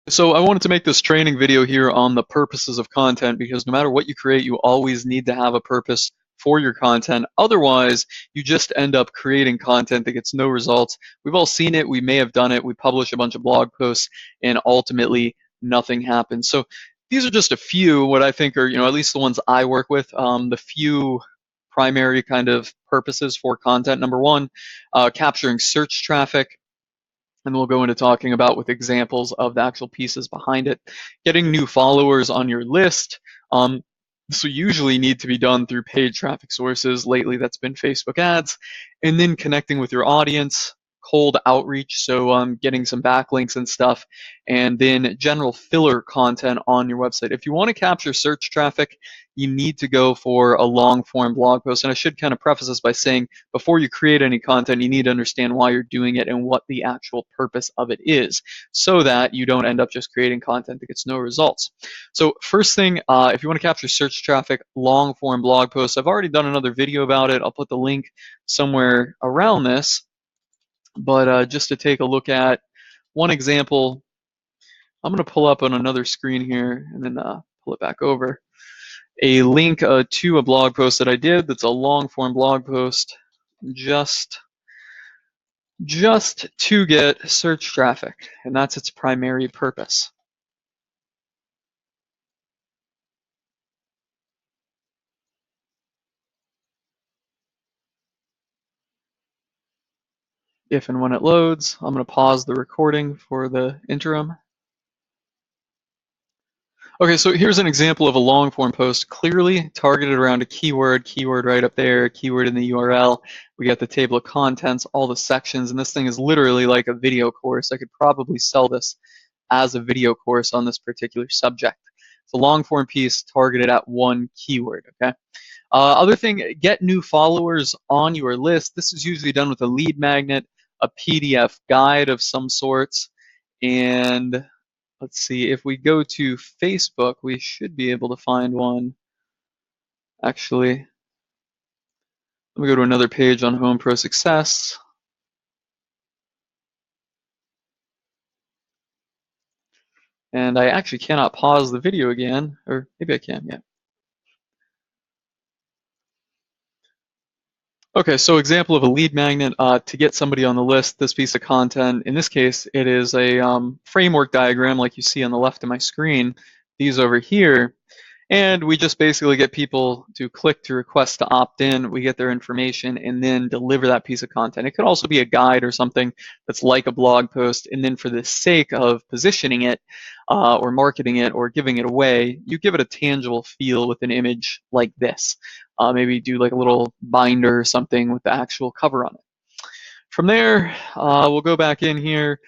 So I wanted to make this training video here on the purposes of content because no matter what you create, you always need to have a purpose for your content. Otherwise, you just end up creating content that gets no results. We've all seen it. We may have done it. We publish a bunch of blog posts and ultimately nothing happens. So these are just a few what I think are, at least the ones I work with, the few primary kind of purposes for content. Number one, capturing search traffic. And we'll go into talking about with examples of the actual pieces behind it. Getting new followers on your list. This will usually need to be done through paid traffic sources. Lately, that's been Facebook ads. And then connecting with your audience, cold outreach, so getting some backlinks and stuff, and then general filler content on your website. If you want to capture search traffic, you need to go for a long form blog post. And I should kind of preface this by saying before you create any content, you need to understand why you're doing it and what the actual purpose of it is so that you don't end up just creating content that gets no results. So first thing, if you want to capture search traffic, long form blog posts, I've already done another video about it. I'll put the link somewhere around this. But just to take a look at one example, I'm going to pull up on another screen here and then pull it back over. A link to a blog post that I did that's a long form blog post just to get search traffic, and that's its primary purpose. If and when it loads, I'm going to pause the recording for the interim. Okay, so here's an example of a long form post clearly targeted around a keyword right up there, keyword in the URL. We got the table of contents, all the sections, and this thing is literally like a video course. I could probably sell this as a video course on this particular subject. It's a long form piece targeted at one keyword, okay? Other thing, get new followers on your list. This is usually done with a lead magnet, a PDF guide of some sorts, and let's see, if we go to Facebook, we should be able to find one. Actually, let me go to another page on Home Pro Success. And I actually cannot pause the video again, or maybe I can, yeah. Okay, so example of a lead magnet to get somebody on the list, this piece of content. In this case, it is a framework diagram like you see on the left of my screen. These over here. And we just basically get people to click to request to opt in. We get their information and then deliver that piece of content. It could also be a guide or something that's like a blog post. And then for the sake of positioning it or marketing it or giving it away, you give it a tangible feel with an image like this. Maybe do like a little binder or something with the actual cover on it. From there, we'll go back in here.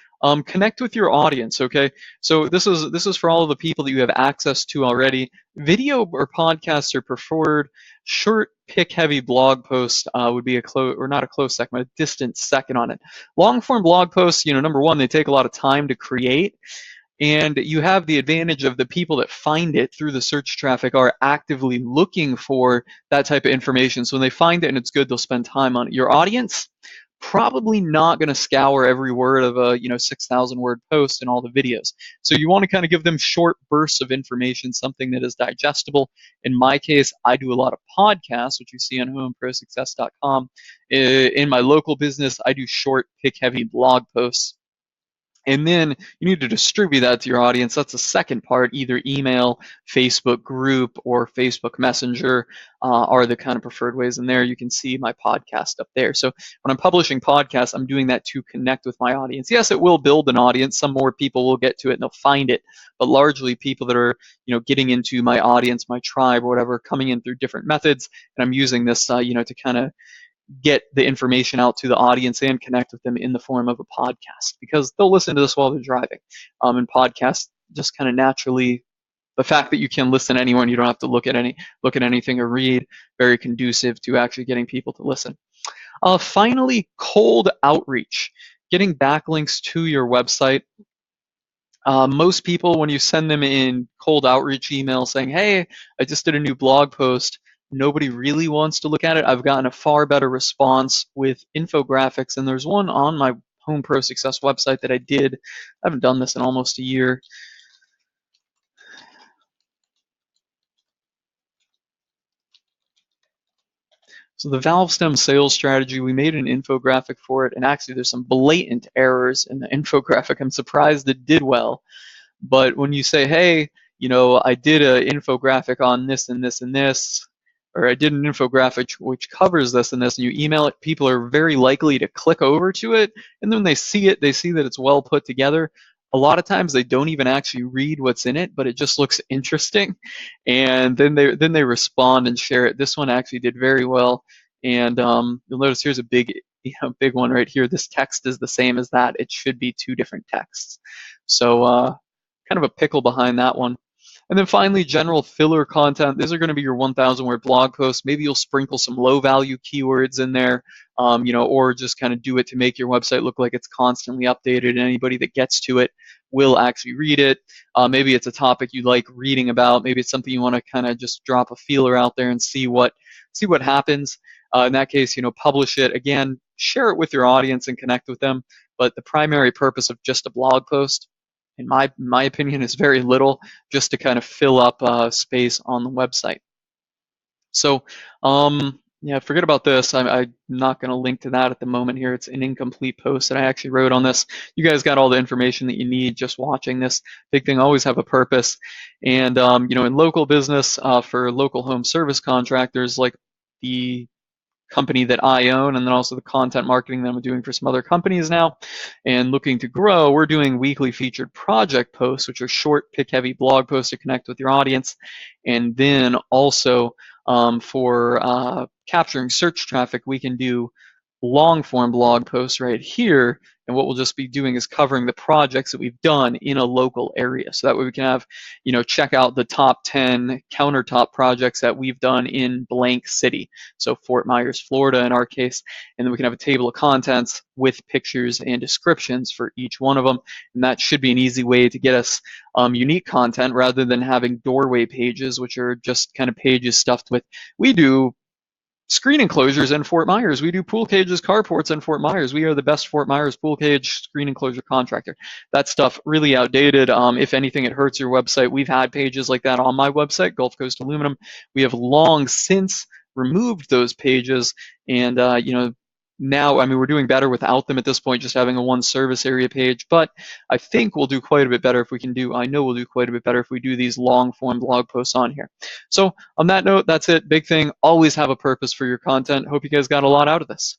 Connect with your audience, okay? So this is for all of the people that you have access to already. Video or podcasts are preferred. Short, pick-heavy blog post would be not a close second, but a distant second on it. Long-form blog posts, number one, they take a lot of time to create. And you have the advantage of the people that find it through the search traffic are actively looking for that type of information. So when they find it and it's good, they'll spend time on it. Your audience, probably not going to scour every word of a 6,000 word post and all the videos. So you want to kind of give them short bursts of information, something that is digestible. In my case, I do a lot of podcasts, which you see on homeprosuccess.com. In my local business, I do short, pick-heavy blog posts. And then you need to distribute that to your audience. That's the second part. Either email, Facebook group, or Facebook Messenger are the kind of preferred ways. And there you can see my podcast up there. So when I'm publishing podcasts, I'm doing that to connect with my audience. Yes, it will build an audience. Some more people will get to it and they'll find it. But largely people that are getting into my audience, my tribe, or whatever, coming in through different methods. And I'm using this to kind of get the information out to the audience and connect with them in the form of a podcast because they'll listen to this while they're driving. And podcasts just kind of naturally, the fact that you can listen to anyone, you don't have to look at anything or read, very conducive to actually getting people to listen. Finally, cold outreach, getting backlinks to your website. Most people, when you send them in cold outreach email saying, hey, I just did a new blog post, nobody really wants to look at it. I've gotten a far better response with infographics, and there's one on my Home Pro Success website that I did. I haven't done this in almost a year. So the ValveStem sales strategy, we made an infographic for it, and actually there's some blatant errors in the infographic. I'm surprised it did well. But when you say, hey, I did an infographic on this and this and this, or I did an infographic which covers this and this, and you email it, people are very likely to click over to it, and then when they see it, they see that it's well put together. A lot of times they don't even actually read what's in it, but it just looks interesting, and then they respond and share it. This one actually did very well, and you'll notice here's a big one right here. This text is the same as that. It should be two different texts. So kind of a pickle behind that one. And then finally, general filler content. These are going to be your 1,000 word blog posts. Maybe you'll sprinkle some low value keywords in there, or just kind of do it to make your website look like it's constantly updated and anybody that gets to it will actually read it. Maybe it's a topic you like reading about. Maybe it's something you want to kind of just drop a feeler out there and see what happens. In that case, publish it. Again, share it with your audience and connect with them. But the primary purpose of just a blog post, in my opinion, is very little, just to kind of fill up space on the website. So yeah, forget about this. I'm not going to link to that at the moment here. It's an incomplete post that I actually wrote on this. You guys got all the information that you need just watching this. Big thing, always have a purpose. And in local business, for local home service contractors, like the company that I own, and then also the content marketing that I'm doing for some other companies now, and looking to grow, we're doing weekly featured project posts, which are short, pick-heavy blog posts to connect with your audience, and then also for capturing search traffic, we can do long-form blog posts right here, and what we'll just be doing is covering the projects that we've done in a local area. So that way we can have, check out the top 10 countertop projects that we've done in blank city. So Fort Myers, Florida in our case, and then we can have a table of contents with pictures and descriptions for each one of them. And that should be an easy way to get us unique content rather than having doorway pages, which are just kind of pages stuffed with, we do screen enclosures in Fort Myers. We do pool cages, carports in Fort Myers. We are the best Fort Myers pool cage screen enclosure contractor. That stuff really outdated. If anything, it hurts your website. We've had pages like that on my website, Gulf Coast Aluminum. We have long since removed those pages, and now, we're doing better without them at this point, just having a one service area page, but I think we'll do quite a bit better if we can I know we'll do quite a bit better if we do these long form blog posts on here. So on that note, that's it. Big thing, always have a purpose for your content. Hope you guys got a lot out of this.